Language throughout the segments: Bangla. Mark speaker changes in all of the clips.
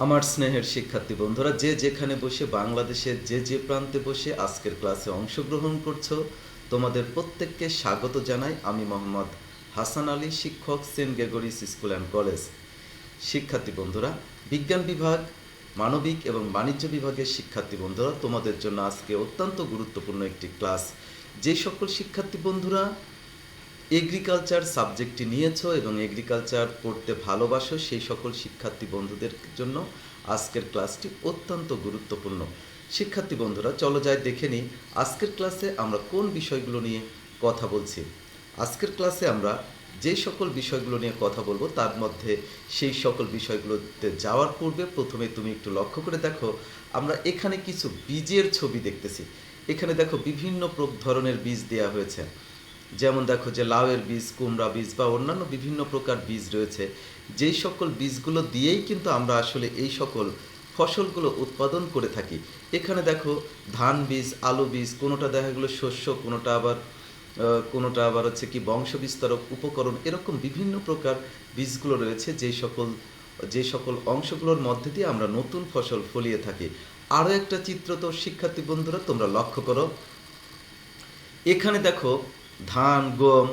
Speaker 1: আমার স্নেহের শিক্ষার্থী বন্ধুরা, যে যেখানে বসে বাংলাদেশের যে যে প্রান্তে বসে আজকের ক্লাসে অংশগ্রহণ করছো, তোমাদের প্রত্যেককে স্বাগত জানাই। আমি মোহাম্মদ হাসান আলী, শিক্ষক, Saint Gregory's School and College. শিক্ষার্থী বন্ধুরা, বিজ্ঞান বিভাগ, মানবিক এবং বাণিজ্য বিভাগের শিক্ষার্থী বন্ধুরা, তোমাদের জন্য আজকে অত্যন্ত গুরুত্বপূর্ণ একটি ক্লাস। যে সকল শিক্ষার্থী বন্ধুরা এগ্রিকালচার সাবজেক্টটি নিয়েছো এবং এগ্রিকালচার পড়তে ভালোবাসো, সেই সকল শিক্ষার্থী বন্ধুদের জন্য আজকের ক্লাসটি অত্যন্ত গুরুত্বপূর্ণ। শিক্ষার্থী বন্ধুরা, চলো যাই দেখে নিই আজকের ক্লাসে আমরা কোন বিষয়গুলো নিয়ে কথা বলছি। আজকের ক্লাসে আমরা যে সকল বিষয়গুলো নিয়ে কথা বলবো তার মধ্যে সেই সকল বিষয়গুলোতে যাওয়ার পূর্বে প্রথমে তুমি একটু লক্ষ্য করে দেখো, আমরা এখানে কিছু বীজের ছবি দেখতেছি। এখানে দেখো বিভিন্ন ধরনের বীজ দেওয়া হয়েছে। যেমন দেখো যে লাউয়ের বীজ, কুমড়া বীজ বা অন্যান্য বিভিন্ন প্রকার বীজ রয়েছে। যেই সকল বীজগুলো দিয়েই কিন্তু আমরা আসলে এই সকল ফসলগুলো উৎপাদন করে থাকি। এখানে দেখো ধান বীজ, আলু বীজ, কোনোটা দেখা গেলো শস্য, কোনোটা আবার হচ্ছে কি বংশ বিস্তারক উপকরণ, এরকম বিভিন্ন প্রকার বীজগুলো রয়েছে যে সকল অংশগুলোর মধ্যে দিয়ে আমরা নতুন ফসল ফলিয়ে থাকি। আরও একটা চিত্র তো শিক্ষার্থী বন্ধুরা তোমরা লক্ষ্য করো, এখানে দেখো ধান, গম,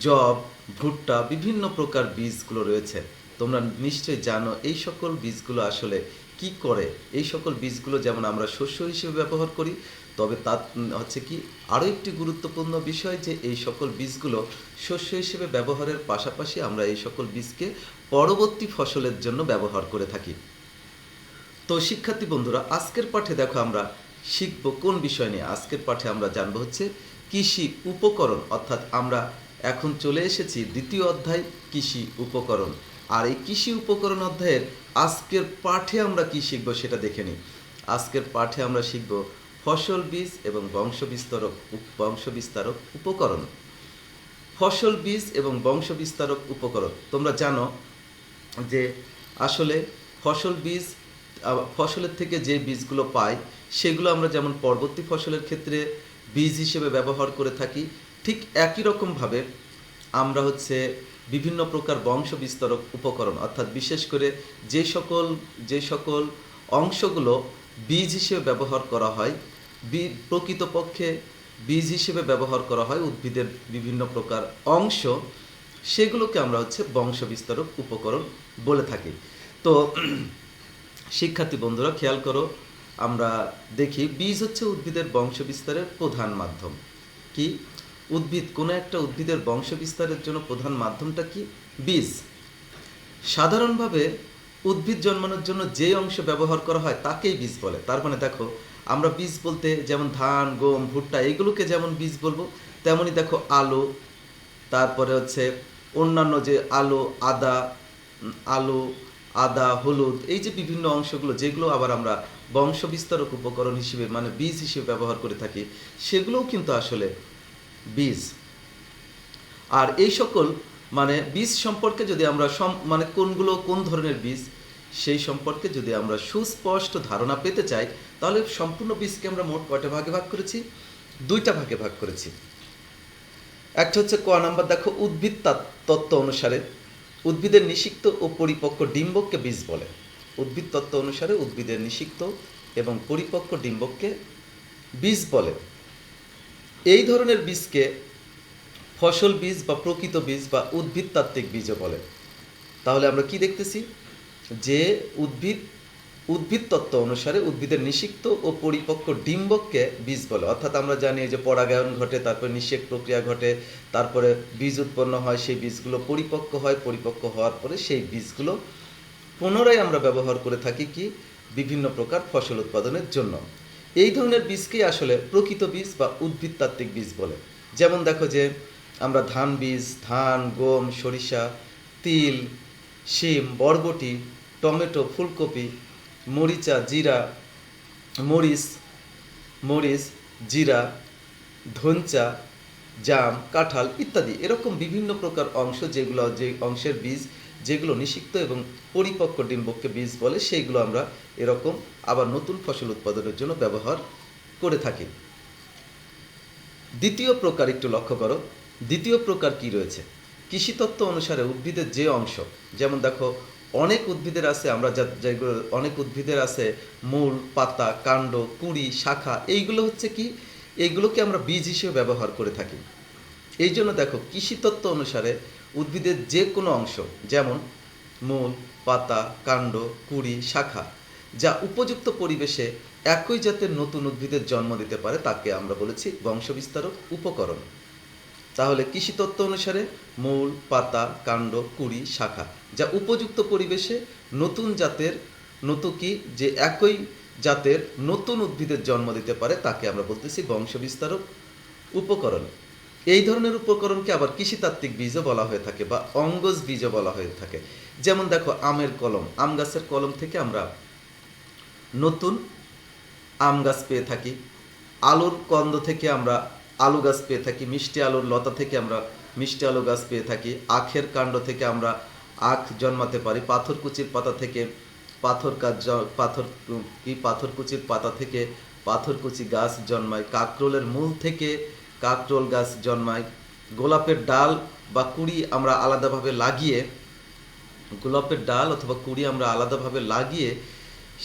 Speaker 1: যব, ভুট্টা, বিভিন্ন প্রকার বীজগুলো রয়েছে। তোমরা নিশ্চয়ই জানো এই সকল বীজগুলো আসলে কি করে। এই সকল বীজগুলো যেমন আমরা শস্য হিসেবে ব্যবহার করি, তবে তা হচ্ছে কি আরও একটি গুরুত্বপূর্ণ বিষয় যে এই সকল বীজগুলো শস্য হিসেবে ব্যবহারের পাশাপাশি আমরা এই সকল বীজকে পরবর্তী ফসলের জন্য ব্যবহার করে থাকি। তো শিক্ষার্থী বন্ধুরা, আজকের পাঠে দেখো আমরা শিখব কোন বিষয় নিয়ে। আজকের পাঠে আমরা জানবো হচ্ছে কৃষি উপকরণ, অর্থাৎ আমরা এখন চলে এসেছি দ্বিতীয় অধ্যায় কৃষি উপকরণ। আর এই কৃষি উপকরণ অধ্যায়ের আজকের পাঠে আমরা কি শিখব সেটা দেখে নিই। আজকের পাঠে আমরা শিখব ফসল বীজ এবং বংশবিস্তারক উপকরণ। ফসল বীজ এবং বংশবিস্তারক উপকরণ, তোমরা জানো যে আসলে ফসলের থেকে যে বীজগুলো পাই সেগুলো আমরা যেমন পরবর্তী ফসলের ক্ষেত্রে বীজ হিসেবে ব্যবহার করে থাকি, ঠিক একই রকমভাবে আমরা হচ্ছে বিভিন্ন প্রকার বংশ বিস্তারক উপকরণ, অর্থাৎ বিশেষ করে যে সকল অংশগুলো বীজ হিসেবে ব্যবহার করা হয়, প্রকৃতপক্ষে বীজ হিসেবে ব্যবহার করা হয় উদ্ভিদের বিভিন্ন প্রকার অংশ, সেগুলোকে আমরা হচ্ছে বংশ বিস্তারক উপকরণ বলে থাকি। তো শিক্ষার্থী বন্ধুরা খেয়াল করো, আমরা দেখি বীজ হচ্ছে উদ্ভিদের বংশ বিস্তারের প্রধান মাধ্যম। কি কোনো একটা উদ্ভিদের বংশ বিস্তারের জন্য প্রধান মাধ্যমটা কি? বীজ। সাধারণভাবে উদ্ভিদ জন্মানোর জন্য যে অংশ ব্যবহার করা হয় তাকেই বীজ বলে। তার মানে দেখো, আমরা বীজ বলতে যেমন ধান, গম, ভুট্টা এগুলোকে যেমন বীজ বলবো, তেমনই দেখো আলু, তারপরে হচ্ছে অন্যান্য যে আলু, আদা, হলুদ, এই যে বিভিন্ন অংশগুলো যেগুলো আবার আমরা বংশ বিস্তারক উপকরণ হিসেবে মানে বীজ হিসেবে ব্যবহার করে থাকি, সেগুলোও কিন্তু আসলে বীজ। আর এই সকল মানে বীজ সম্পর্কে যদি আমরা কোনগুলো কোন ধরনের বীজ সেই সম্পর্কে যদি আমরা সুস্পষ্ট ধারণা পেতে চাই, তাহলে সম্পূর্ণ বীজকে আমরা মোট কয়টা ভাগে ভাগ করেছি? দুইটা ভাগে ভাগ করেছি। একটা হচ্ছে ক নাম্বার, দেখো উদ্ভিদ তত্ত্ব অনুসারে উদ্ভিদের নিষিক্ত ও পরিপক্ক ডিম্বককে বীজ বলে। উদ্ভিদ তত্ত্ব অনুসারে উদ্ভিদের নিষিক্ত এবং পরিপক্ক ডিম্বককে বীজ বলে। এই ধরনের বীজকে ফসল বীজ বা প্রকৃত বীজ বা উদ্ভিদতাত্ত্বিক বীজও বলে। তাহলে আমরা কি দেখতেছি যে উদ্ভিদ তত্ত্ব অনুসারে উদ্ভিদের নিষিক্ত ও পরিপক্ক ডিম্বককে বীজ বলে। অর্থাৎ আমরা জানি যে পরাগায়ন ঘটে, তারপরে নিষেক প্রক্রিয়া ঘটে, তারপরে বীজ উৎপন্ন হয়, সেই বীজগুলো পরিপক্ক হয়, পরিপক্ক হওয়ার পরে সেই বীজগুলো পুনরায় আমরা ব্যবহার করে থাকি কি বিভিন্ন প্রকার ফসল উৎপাদনের জন্য। এই ধরনের বীজকেই আসলে প্রকৃত বীজ বা উদ্ভিদতাত্ত্বিক বীজ বলে। যেমন দেখো যে আমরা ধান বীজ, ধান, গম, সরিষা, তিল, শিম, বরবটি, টমেটো, ফুলকপি, মরিচ, জিরা, ধনচা, জাম, কাঁঠাল ইত্যাদি এরকম বিভিন্ন প্রকার অংশ যে অংশের বীজ যেগুলো নিষিক্ত এবং পরিপক্ক ডিম্বককে বীজ বলে, সেইগুলো আমরা এরকম আবার নতুন ফসল উৎপাদনের জন্য ব্যবহার করে থাকি। দ্বিতীয় প্রকার একটু লক্ষ্য করো, দ্বিতীয় প্রকার কি রয়েছে? কৃষিতত্ত্ব অনুসারে উদ্ভিদের যে অংশ, যেমন দেখো অনেক উদ্ভিদের আছে আমরা যেগুলো অনেক উদ্ভিদের আছে মূল, পাতা, কাণ্ড, কুঁড়ি, শাখা, এইগুলো হচ্ছে কি, এইগুলোকে আমরা বীজ হিসেবে ব্যবহার করে থাকি। এই জন্য দেখো কৃষিতত্ত্ব অনুসারে উদ্ভিদের যে কোনো অংশ, যেমন মূল, পাতা, কাণ্ড, কুঁড়ি, শাখা, যা উপযুক্ত পরিবেশে একই জাতের নতুন উদ্ভিদের জন্ম দিতে পারে তাকে আমরা বলেছি বংশবিস্তারক উপকরণ। তাহলে কৃষিতত্ত্ব অনুসারে মূল, পাতা, কাণ্ড, কুঁড়ি, শাখা, যা উপযুক্ত পরিবেশে নতুন জাতের যে একই জাতের নতুন উদ্ভিদের জন্ম দিতে পারে তাকে আমরা বলতেছি বংশবিস্তারক উপকরণ। এই ধরনের উপকরণকে আবার কৃষিতাত্ত্বিক বীজও বলা হয়ে থাকে বা অঙ্গজ বীজও বলা হয়ে থাকে। যেমন দেখো আমের কলম, আম গাছের কলম থেকে আমরা নতুন আম গাছ পেয়ে থাকি। আলুর কন্দ থেকে আমরা আলু গাছ পেয়ে থাকি। মিষ্টি আলুর লতা থেকে আমরা মিষ্টি আলু গাছ পেয়ে থাকি। আখের কাণ্ড থেকে আমরা আখ জন্মাতে পারি। পাথরকুচির পাতা থেকে পাথরকুচির পাতা থেকে পাথরকুচি গাছ জন্মায়। কাকরোলের মূল থেকে কাকরোল গাছ জন্মায়। গোলাপের ডাল বা কুঁড়ি আমরা আলাদাভাবে লাগিয়ে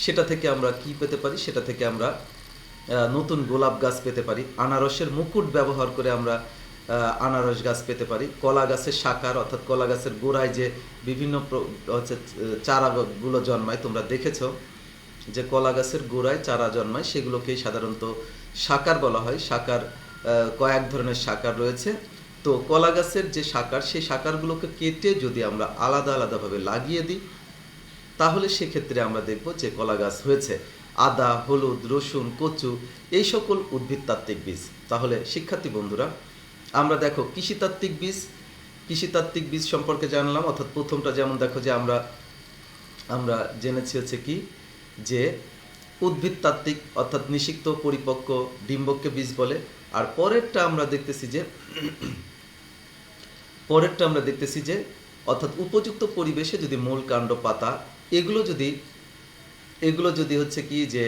Speaker 1: সেটা থেকে আমরা কি পেতে পারি, সেটা থেকে আমরা নতুন গোলাপ গাছ পেতে পারি। আনারসের মুকুট ব্যবহার করে আমরা আনারস গাছ পেতে পারি। কলা গাছের শাখার অর্থাৎ কলা গাছের গোড়ায় যে বিভিন্ন চারাগুলো জন্মায়, তোমরা দেখেছ যে কলা গাছের গোড়ায় চারা জন্মায়, সেগুলোকেই সাধারণত শাকার বলা হয়। শাকার কয়েক ধরনের শাকার রয়েছে। তো কলা গাছের যে শাকার, সেই শাকারগুলোকে কেটে যদি আমরা আলাদা আলাদাভাবে লাগিয়ে দিই তাহলে সেক্ষেত্রে আমরা দেখব যে কলা গাছ হয়েছে। আদা, হলুদ, রসুন, কচু, এই সকল উদ্ভিদতাত্ত্বিক বীজ। তাহলে শিক্ষার্থী বন্ধুরা, আমরা দেখো কৃষিতাত্ত্বিক বীজ সম্পর্কে জানলাম। অর্থাৎ প্রথমটা যেমন দেখো যে আমরা জেনেছি হচ্ছে কি যে উদ্ভিদতাত্ত্বিক অর্থাৎ নিষিক্ত, পরিপক্ক, ডিম্বককে বীজ বলে। আর পরেরটা আমরা দেখতেছি যে অর্থাৎ উপযুক্ত পরিবেশে যদি মূল, কাণ্ড, পাতা এগুলো যদি হচ্ছে কি যে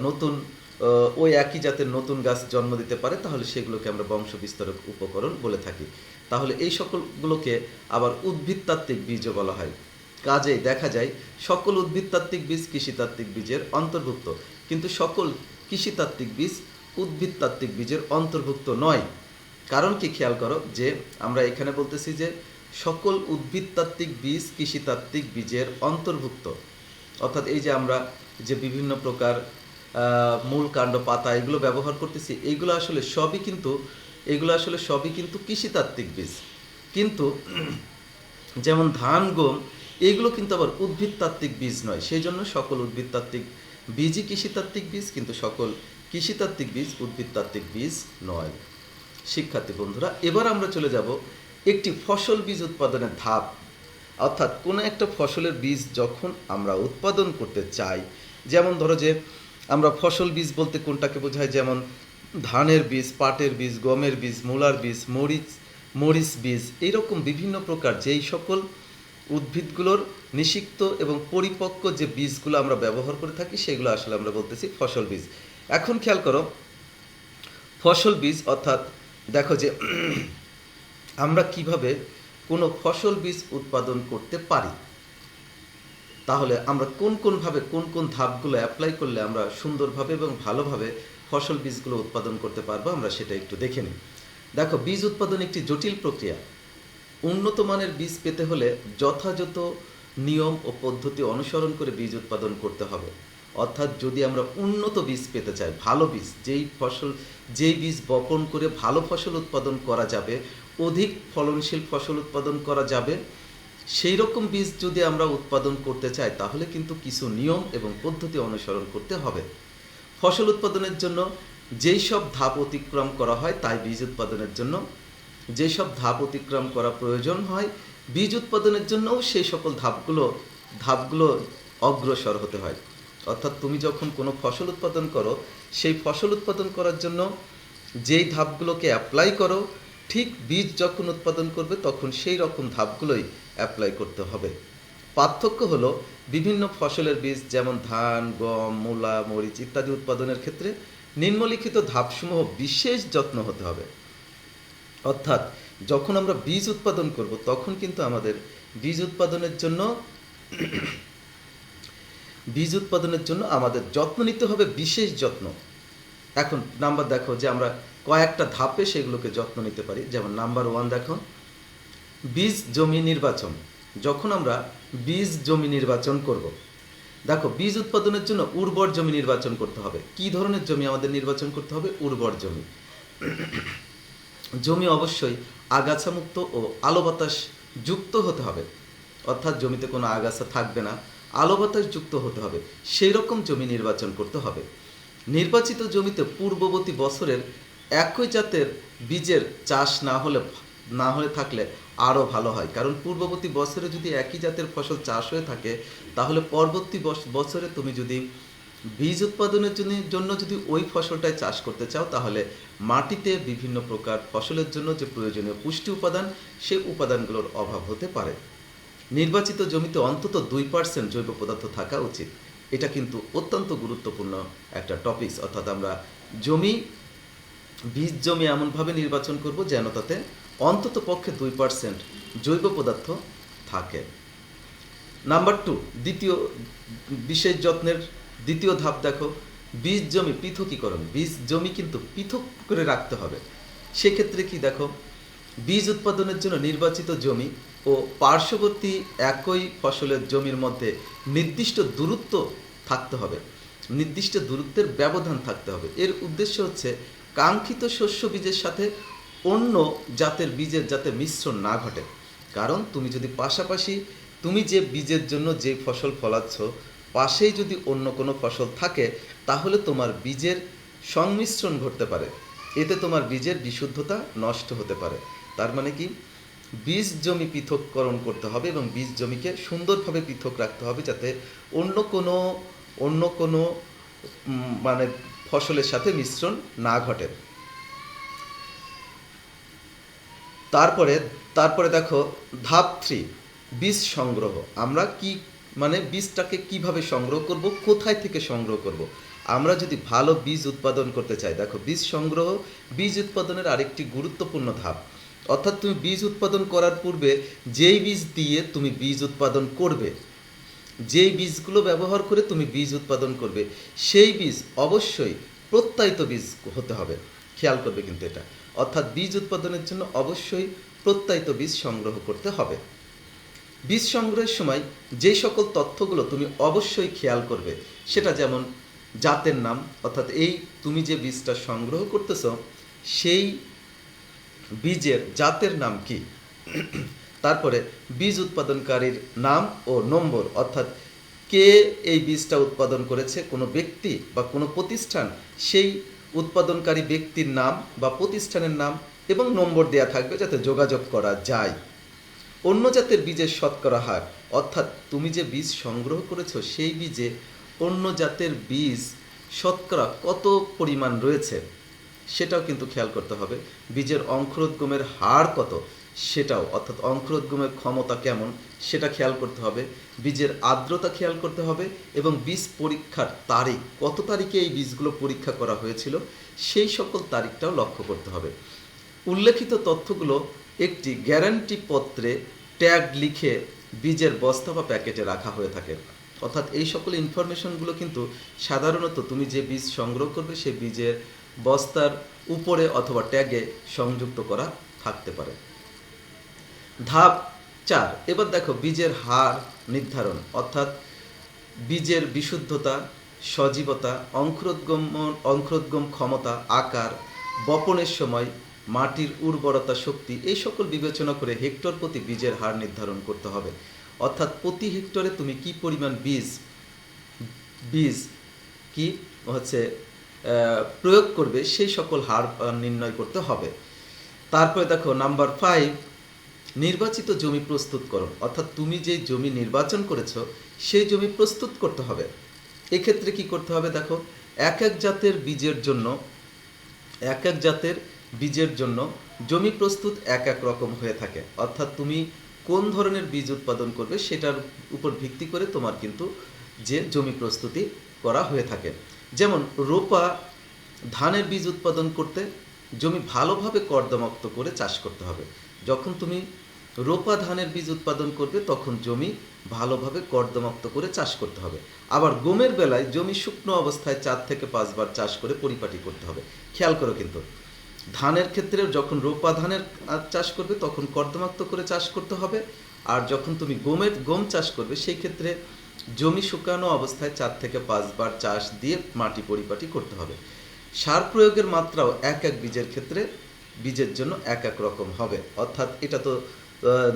Speaker 1: নতুন ওই একই জাতের নতুন গাছ জন্ম দিতে পারে তাহলে সেগুলোকে আমরা বংশবিস্তারক উপকরণ বলে থাকি। তাহলে এই সকলগুলোকে আবার উদ্ভিদতাত্ত্বিক বীজও বলা হয়। কাজেই দেখা যায় সকল উদ্ভিদতাত্ত্বিক বীজ কৃষিতাত্ত্বিক বীজের অন্তর্ভুক্ত, কিন্তু সকল কৃষিতাত্ত্বিক বীজ উদ্ভিদতাত্ত্বিক বীজের অন্তর্ভুক্ত নয়। কারণ কি, খেয়াল করো যে আমরা এখানে বলতেছি যে সকল উদ্ভিদতাত্ত্বিক বীজ কৃষিতাত্ত্বিক বীজের অন্তর্ভুক্ত। অর্থাৎ এই যে আমরা যে বিভিন্ন প্রকার মূল, কাণ্ড, পাতা এগুলো ব্যবহার করতেছি, এগুলো আসলে সবই কিন্তু কৃষিতাত্ত্বিক বীজ। কিন্তু যেমন ধান, গম, এগুলো কিন্তু আবার উদ্ভিদতাত্ত্বিক বীজ নয়। সেই জন্য সকল উদ্ভিদতাত্ত্বিক বীজই কৃষিতাত্ত্বিক বীজ, কিন্তু সকল কৃষিতাত্ত্বিক বীজ উদ্ভিদতাত্ত্বিক বীজ নয়। শিক্ষার্থী বন্ধুরা, এবার আমরা চলে যাব একটি ফসল বীজ উৎপাদনের ধাপ। অর্থাৎ কোনো একটা ফসলের বীজ যখন আমরা উৎপাদন করতে চাই, যেমন ধরো যে আমরা ফসল বীজ বলতে কোনটাকে বোঝায়, যেমন ধানের বীজ, পাটের বীজ, গমের বীজ, মূলার বীজ, মরিচ বীজ, এইরকম বিভিন্ন প্রকার যেই সকল উদ্ভিদগুলোর নিষিক্ত এবং পরিপক্ক যে বীজগুলো আমরা ব্যবহার করে থাকি সেগুলো আসলে আমরা বলতেছি ফসল বীজ। এখন খেয়াল করো, ফসল বীজ অর্থাৎ দেখো যে আমরা কিভাবে কোনো ফসল বীজ উৎপাদন করতে পারি। তাহলে আমরা কোন কোন ধাপগুলো অ্যাপ্লাই করলে আমরা সুন্দরভাবে এবং ভালোভাবে ফসল বীজগুলো উৎপাদন করতে পারবো, আমরা সেটা একটু দেখে নিই। দেখো, বীজ উৎপাদন একটি জটিল প্রক্রিয়া। উন্নত মানের বীজ পেতে হলে যথাযথ নিয়ম ও পদ্ধতি অনুসরণ করে বীজ উৎপাদন করতে হবে। অর্থাৎ যদি আমরা উন্নত বীজ পেতে চাই, ভালো বীজ, যেই বীজ বপন করে ভালো ফসল উৎপাদন করা যাবে, অধিক ফলনশীল ফসল উৎপাদন করা যাবে, সেই রকম বীজ যদি আমরা উৎপাদন করতে চাই তাহলে কিন্তু কিছু নিয়ম এবং পদ্ধতি অনুসরণ করতে হবে। ফসল উৎপাদনের জন্য যেই সব ধাপ অতিক্রম করা হয় তাই বীজ উৎপাদনের জন্য যেই সব ধাপ অতিক্রম করা প্রয়োজন হয়, বীজ উৎপাদনের জন্যও সেই সকল ধাপগুলো অগ্রসর হতে হয়। অর্থাৎ তুমি যখন কোনো ফসল উৎপাদন করো, সেই ফসল উৎপাদন করার জন্য যেই ধাপগুলোকে অ্যাপ্লাই করো, ঠিক বীজ যখন উৎপাদন করবে তখন সেই রকম ধাপগুলোই অ্যাপ্লাই করতে হবে। পার্থক্য হলো বিভিন্ন ফসলের বীজ যেমন ধান, গম, মূলা, মরিচ ইত্যাদি উৎপাদনের ক্ষেত্রে নিম্নলিখিত ধাপসমূহ বিশেষ যত্ন হতে হবে। অর্থাৎ যখন আমরা বীজ উৎপাদন করব তখন কিন্তু আমাদের বীজ উৎপাদনের জন্য আমাদের যত্ন নিতে হবে, বিশেষ যত্ন। এখন নাম্বার দেখো যে আমরা কয়েকটা ধাপে সেগুলোকে যত্ন নিতে পারি। যেমন নাম্বার 1 দেখো, বীজ জমি নির্বাচন। যখন আমরা বীজ জমি নির্বাচন করব, দেখো বীজ উৎপাদনের জন্য উর্বর জমি নির্বাচন করতে হবে। কি ধরনের জমি আমাদের নির্বাচন করতে হবে? উর্বর জমি। জমি অবশ্যই আগাছামুক্ত ও আলো বাতাস যুক্ত হতে হবে, অর্থাৎ জমিতে কোনো আগাছা থাকবে না, আলো বাতাস যুক্ত হতে হবে, সেই রকম জমি নির্বাচন করতে হবে। নির্বাচিত জমিতে পূর্ববর্তী বছরের একই জাতের বীজের চাষ না হলে থাকলে আরও ভালো হয়। কারণ পূর্ববর্তী বছরে যদি একই জাতের ফসল চাষ হয়ে থাকে, তাহলে পরবর্তী বছরে তুমি যদি বীজ উৎপাদনের জন্য যদি ওই ফসলটাই চাষ করতে চাও, তাহলে মাটিতে বিভিন্ন প্রকার ফসলের জন্য যে প্রয়োজনীয় পুষ্টি উপাদান, সেই উপাদানগুলোর অভাব হতে পারে। নির্বাচিত জমিতে অন্তত 2% জৈব পদার্থ থাকা উচিত। এটা কিন্তু অত্যন্ত গুরুত্বপূর্ণ একটা টপিকস। অর্থাৎ আমরা বীজ জমি এমনভাবে নির্বাচন করব যেন তাতে অন্তত পক্ষে 2% জৈব পদার্থ থাকে। নাম্বার 2, দ্বিতীয় বিশেষ যত্নের দ্বিতীয় ধাপ দেখো, বীজ জমি পৃথকীকরণ। বীজ জমি কিন্তু পৃথক করে রাখতে হবে। সেক্ষেত্রে কি দেখো, বীজ উৎপাদনের জন্য নির্বাচিত জমি ও পার্শ্ববর্তী একই ফসলের জমির মধ্যে নির্দিষ্ট দূরত্ব থাকতে হবে, নির্দিষ্ট দূরত্বের ব্যবধান থাকতে হবে। এর উদ্দেশ্য হচ্ছে কাঙ্ক্ষিত শস্য বীজের সাথে অন্য জাতের বীজের যাতে মিশ্রণ না ঘটে। কারণ তুমি যদি পাশাপাশি তুমি যে বীজের জন্য যে ফসল ফলাচ্ছ, পাশেই যদি অন্য কোনো ফসল থাকে, তাহলে তোমার বীজের সংমিশ্রণ ঘটতে পারে, এতে তোমার বীজের বিশুদ্ধতা নষ্ট হতে পারে। তার মানে কি, বীজ জমি পৃথককরণ করতে হবে এবং বীজ জমিকে সুন্দরভাবে পৃথক রাখতে হবে, যাতে অন্য কোনো মানে ফসলের সাথে মিশ্রণ না ঘটে। তারপরে দেখো ধাপ 3, বীজ সংগ্রহ। আমরা বীজটাকে কিভাবে সংগ্রহ করব, কোথায় থেকে সংগ্রহ করব? আমরা যদি ভালো বীজ উৎপাদন করতে চাই, দেখো বীজ সংগ্রহ বীজ উৎপাদনের আরেকটি গুরুত্বপূর্ণ ধাপ। অর্থাৎ তুমি বীজ উৎপাদন করার পূর্বে যেই বীজ দিয়ে তুমি বীজ উৎপাদন করবে, যেই বীজগুলো ব্যবহার করে তুমি বীজ উৎপাদন করবে, সেই বীজ অবশ্যই প্রত্যায়িত বীজ হতে হবে। খেয়াল করবে কিন্তু এটা। অর্থাৎ বীজ উৎপাদনের জন্য অবশ্যই প্রত্যায়িত বীজ সংগ্রহ করতে হবে। বীজ সংগ্রহের সময় যেই সকল তথ্যগুলো তুমি অবশ্যই খেয়াল করবে, সেটা যেমন জাতের নাম, অর্থাৎ তুমি যে বীজটা সংগ্রহ করতেছ সেই বীজের জাতের নাম কি। তারপরে বীজ উৎপাদনকারীর নাম ও নম্বর, অর্থাৎ কে এই বীজটা উৎপাদন করেছে, কোনো ব্যক্তি বা কোনো প্রতিষ্ঠান, সেই উৎপাদনকারী ব্যক্তির নাম বা প্রতিষ্ঠানের নাম এবং নম্বর দেয়া থাকবে যাতে যোগাযোগ করা যায়। অন্য জাতের বীজের শতকরা হার, অর্থাৎ তুমি যে বীজ সংগ্রহ করেছো সেই বীজে অন্য জাতের বীজ শতকরা কত পরিমাণ রয়েছে সেটাও কিন্তু খেয়াল করতে হবে। বীজের অঙ্কুরোদ্গমের হার কত সেটাও, অর্থাৎ অঙ্কুরোদ্গমের ক্ষমতা কেমন সেটা খেয়াল করতে হবে। বীজের আর্দ্রতা খেয়াল করতে হবে এবং বীজ পরীক্ষার তারিখ, কত তারিখে এই বীজগুলো পরীক্ষা করা হয়েছিল সেই সকল তারিখটাও লক্ষ্য করতে হবে। উল্লেখিত তথ্যগুলো একটি গ্যারান্টি পত্রে ট্যাগ লিখে বীজের বস্তা বা প্যাকেটে রাখা হয়ে থাকে। অর্থাৎ এই সকল ইনফরমেশনগুলো কিন্তু সাধারণত তুমি যে বীজ সংগ্রহ করবে সেই বীজের বস্তার উপরে অথবা ট্যাগে সংযুক্ত করা থাকতে পারে। ধাপ 4, এবার দেখো বীজের হার নির্ধারণ, অর্থাৎ বীজের বিশুদ্ধতা, সজীবতা, অঙ্কুরোদ্গম ক্ষমতা, আকার, বপনের সময়, মাটির উর্বরতা শক্তি, এই সকল বিবেচনা করে হেক্টর প্রতি বীজের হার নির্ধারণ করতে হবে। অর্থাৎ প্রতি হেক্টরে তুমি কি পরিমাণ বীজ কি প্রয়োগ করবে সেই সকল হার নির্ণয় করতে হবে। তারপরে দেখো নাম্বার 5, নির্বাচিত জমি প্রস্তুতকরণ, অর্থাৎ তুমি যে জমি নির্বাচন করেছো সেই জমি প্রস্তুত করতে হবে। এক্ষেত্রে কি করতে হবে দেখো, এক এক জাতের বীজের জন্য জমি প্রস্তুত এক এক রকম হয়ে থাকে। অর্থাৎ তুমি কোন ধরনের বীজ উৎপাদন করবে সেটার উপর ভিত্তি করে তোমার কিন্তু যে জমি প্রস্তুতি করা হয়ে থাকে। যেমন রোপা ধানের বীজ উৎপাদন করতে জমি ভালোভাবে কর্দমাক্ত করে চাষ করতে হবে। যখন তুমি রোপা ধানের বীজ উৎপাদন করবে তখন জমি ভালোভাবে কর্দমাক্ত করে চাষ করতে হবে। আবার গমের বেলায় জমি শুকনো অবস্থায় 4 থেকে 5 বার চাষ করে পরিপাটি করতে হবে। খেয়াল করো কিন্তু ধানের ক্ষেত্রে যখন রোপা ধানের চাষ করবে তখন কর্দমাক্ত করে চাষ করতে হবে, আর যখন তুমি গম চাষ করবে সেই ক্ষেত্রে জমি শুকানো অবস্থায় 4 থেকে 5 বার চাষ দিয়ে মাটি পরিপাটি করতে হবে। সার প্রয়োগের মাত্রাও এক এক বীজের ক্ষেত্রে বীজের জন্য এক এক রকম হবে। অর্থাৎ এটা তো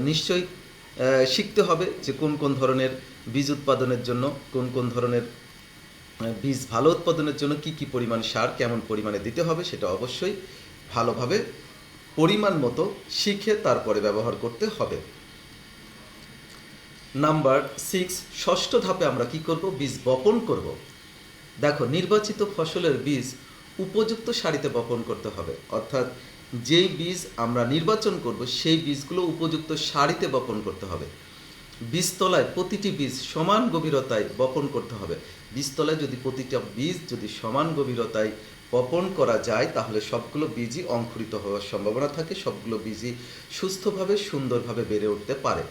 Speaker 1: নিশ্চয়ই শিখতে হবে যে কোন কোন ধরনের বীজ উৎপাদনের জন্য কোন কোন ধরনের বীজ ভালো উৎপাদনের জন্য কি কি পরিমাণ সার কেমন পরিমাণে দিতে হবে, সেটা অবশ্যই ভালোভাবে পরিমাণ মতো শিখে তারপরে ব্যবহার করতে হবে। নাম্বার 6, ষষ্ঠ ধাপে আমরা কি করব? বীজ বপন করব। দেখো, নির্বাচিত ফসলের বীজ উপযুক্ত সারিতে বপন করতে হবে। অর্থাৎ যেই বীজ আমরা নির্বাচন করব সেই বীজগুলো উপযুক্ত সারিতে বপন করতে হবে। বীজতলায় প্রতিটি বীজ সমান গভীরতায় বপন করতে হবে। বীজতলায় যদি প্রতিটা বীজ যদি সমান গভীরতায় বপন করা যায় তাহলে সবগুলো বীজই অঙ্কুরিত হওয়ার সম্ভাবনা থাকে, সবগুলো বীজই সুস্থভাবে সুন্দরভাবে বেড়ে উঠতে পারে।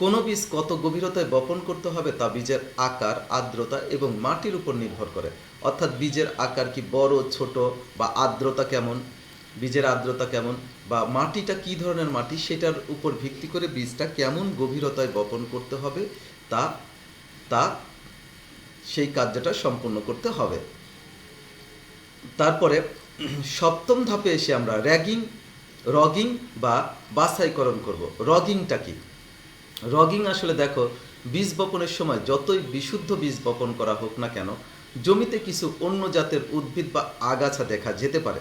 Speaker 1: কোনো বীজ কত গভীরতায় বপন করতে হবে তা বীজের আকার, আর্দ্রতা এবং মাটির উপর নির্ভর করে। অর্থাৎ বীজের আকার কি বড়, ছোট, বা আর্দ্রতা কেমন, বীজের আর্দ্রতা কেমন, বা মাটিটা কি ধরনের মাটি, সেটার উপর ভিত্তি করে বীজটা কেমন গভীরতায় বপন করতে হবে তা তা সেই কার্যটা সম্পন্ন করতে হবে। তারপরে সপ্তম ধাপে এসে আমরা রগিং বা বাছাইকরণ করব। রগিংটা কি? রগিং আসলে দেখো, বীজ বপনের সময় যতই বিশুদ্ধ বীজ বপন করা হোক না কেন জমিতে কিছু অন্য জাতের উদ্ভিদ বা আগাছা দেখা যেতে পারে।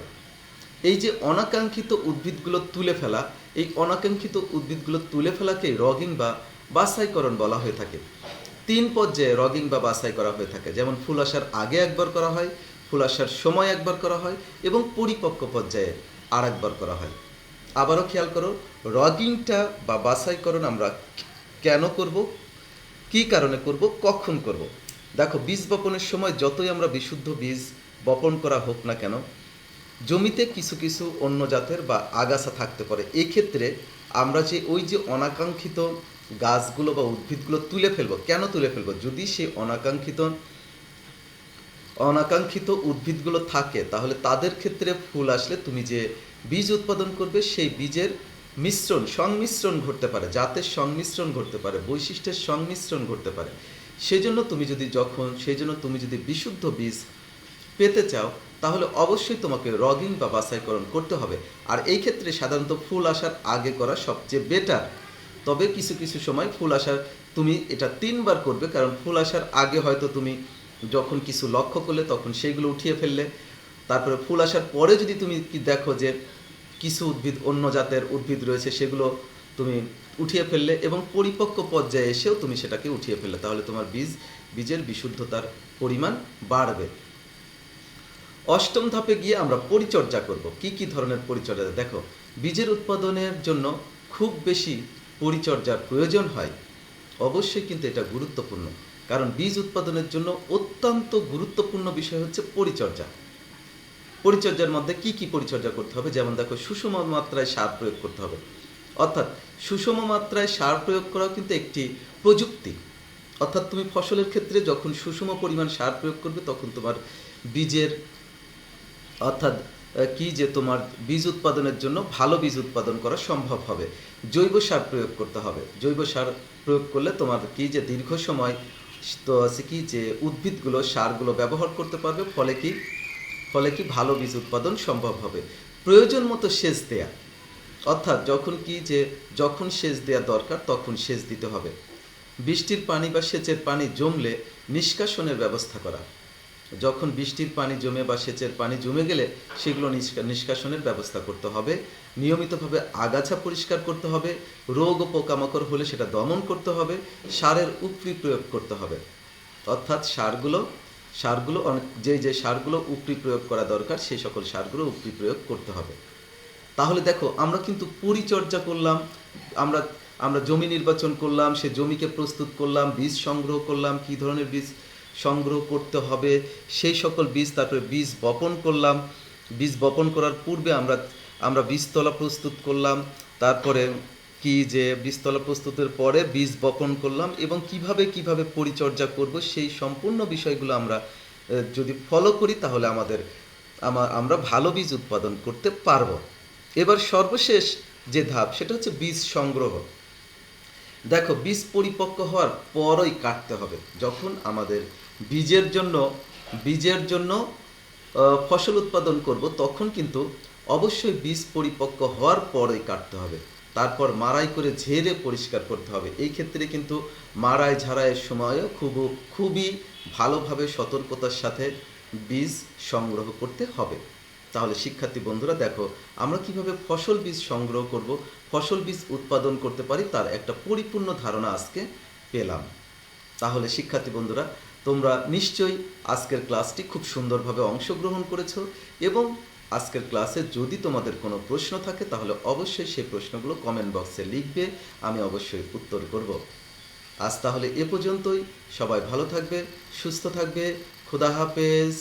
Speaker 1: এই যে অনাকাঙ্ক্ষিত উদ্ভিদগুলো তুলে ফেলা, এই অনাকাঙ্ক্ষিত উদ্ভিদগুলো তুলে ফেলাকে রগিং বা বাছাইকরণ বলা হয়ে থাকে। 3 পর্যায়ে রগিং বা বাছাই করা হয়ে থাকে, যেমন ফুল আসার আগে একবার করা হয়, ফুল আসার সময় একবার করা হয় এবং পরিপক্ক পর্যায়ে আর একবার করা হয়। আবারও খেয়াল করো, রগিংটা বা বাছাইকরণ আমরা কেন করব, কি কারণে করব, কখন করব। দেখো, বীজ বপনের সময় যতই আমরা বিশুদ্ধ বীজ বপন করা হোক না কেন জমিতে কিছু কিছু অন্য জাতের বা আগাছা থাকতে পারে। এই ক্ষেত্রে আমরা যে ওই যে অনাকাঙ্ক্ষিত গাছগুলো বা উদ্ভিদগুলো তুলে ফেলবো। কেন তুলে ফেলবো? যদি সেই অনাকাঙ্ক্ষিত উদ্ভিদগুলো থাকে তাহলে তাদের ক্ষেত্রে ফুল আসলে তুমি যে বীজ উৎপাদন করবে সেই বীজের সংমিশ্রণ ঘটতে পারে, জাতের সংমিশ্রণ ঘটতে পারে, বৈশিষ্ট্যের সংমিশ্রণ ঘটতে পারে। সেই জন্য তুমি যদি বিশুদ্ধ বীজ পেতে চাও তাহলে অবশ্যই তোমাকে রগিং বা বাছাইকরণ করতে হবে। আর এই ক্ষেত্রে সাধারণত ফুল আসার আগে করা সবচেয়ে বেটার। তবে কিছু কিছু সময় ফুল আসার তুমি এটা 3 বার করবে, কারণ ফুল আসার আগে হয়তো তুমি যখন কিছু লক্ষ্য করলে তখন সেইগুলো উঠিয়ে ফেললে। তারপরে ফুল আসার পরে যদি তুমি কি দেখো যে কিছু অন্য জাতের উদ্ভিদ রয়েছে সেগুলো তুমি উঠিয়ে ফেললে, এবং পরিপক্ক পর্যায়ে এসেও তুমি সেটাকে উঠিয়ে ফেললে, তাহলে তোমার বীজের বিশুদ্ধতার পরিমাণ বাড়বে। অষ্টম ধাপে গিয়ে আমরা পরিচর্যা করব। কি কি ধরনের পরিচর্যা? দেখো, বীজের উৎপাদনের জন্য খুব বেশি পরিচর্যার প্রয়োজন হয়, অবশ্যই, কিন্তু এটা গুরুত্বপূর্ণ। কারণ বীজ উৎপাদনের জন্য অত্যন্ত গুরুত্বপূর্ণ বিষয় হচ্ছে পরিচর্যা। পরিচর্যার মধ্যে কি কি পরিচর্যা করতে হবে? যেমন দেখো, সুষম মাত্রায় সার প্রয়োগ করতে হবে। অর্থাৎ সুষম মাত্রায় সার প্রয়োগ করাও কিন্তু একটি প্রযুক্তি। অর্থাৎ তুমি ফসলের ক্ষেত্রে যখন সুষম পরিমাণ সার প্রয়োগ করবে তখন তোমার বীজের তোমার বীজ উৎপাদনের জন্য ভালো বীজ উৎপাদন করা সম্ভব হবে। জৈব সার প্রয়োগ করতে হবে। জৈব সার প্রয়োগ করলে তোমার দীর্ঘ সময় তো আছে উদ্ভিদগুলো সারগুলো ব্যবহার করতে পারবে, ফলে কি ভালো বীজ উৎপাদন সম্ভব হবে। প্রয়োজন মতো সেচ দেয়া, অর্থাৎ যখন সেচ দেওয়া দরকার তখন সেচ দিতে হবে। বৃষ্টির পানি বা সেচের পানি জমলে নিষ্কাশনের ব্যবস্থা করা। যখন বৃষ্টির পানি জমে বা সেচের পানি জমে গেলে সেগুলো নিষ্কাশনের ব্যবস্থা করতে হবে। নিয়মিতভাবে আগাছা পরিষ্কার করতে হবে। রোগ ও পোকামাকড় হলে সেটা দমন করতে হবে। সারের উপরি প্রয়োগ করতে হবে। অর্থাৎ সারগুলো যে সারগুলো উপরি প্রয়োগ করা দরকার সেই সকল সারগুলো উপরি প্রয়োগ করতে হবে। তাহলে দেখো, আমরা কিন্তু পরিচর্যা করলাম, আমরা জমি নির্বাচন করলাম, সে জমিকে প্রস্তুত করলাম, বীজ সংগ্রহ করলাম, কি ধরনের বীজ সংগ্রহ করতে হবে সেই সকল বীজ, তারপরে বীজ বপন করলাম। বীজ বপন করার পূর্বে আমরা বীজতলা প্রস্তুত করলাম। তারপরে কি যে বীজতলা প্রস্তুতের পরে বীজ বপন করলাম এবং কিভাবে পরিচর্যা করব, সেই সম্পূর্ণ বিষয়গুলো আমরা যদি ফলো করি তাহলে আমরা ভালো বীজ উৎপাদন করতে পারবো। এবার সর্বশেষ যে ধাপ সেটা হচ্ছে বীজ সংগ্রহ। দেখো, বীজ পরিপক্ক হওয়ার পরই কাটতে হবে। যখন আমাদের বীজের জন্য ফসল উৎপাদন করব, তখন কিন্তু অবশ্যই বীজ পরিপক্ক হওয়ার পরই কাটতে হবে। তারপর মাড়াই করে ঝেড়ে পরিষ্কার করতে হবে। এই ক্ষেত্রে কিন্তু মাড়াই ঝাড়াইয়ের সময়ও খুবই ভালোভাবে সতর্কতার সাথে বীজ সংগ্রহ করতে হবে। তাহলে শিক্ষার্থী বন্ধুরা দেখো, আমরা কিভাবে ফসল বীজ সংগ্রহ করব, ফসল বীজ উৎপাদন করতে পারি, তার একটা পরিপূর্ণ ধারণা আজকে পেলাম। তাহলে শিক্ষার্থী বন্ধুরা, তোমরা নিশ্চয়ই আজকের ক্লাসটি খুব সুন্দরভাবে অংশগ্রহণ করেছো এবং আজকের ক্লাসে যদি তোমাদের কোনো প্রশ্ন থাকে তাহলে অবশ্যই সেই প্রশ্নগুলো কমেন্ট বক্সে লিখবে, আমি অবশ্যই উত্তর করব। আজ তাহলে এ পর্যন্তই। সবাই ভালো থাকবে, সুস্থ থাকবে। খোদা হাফেজ।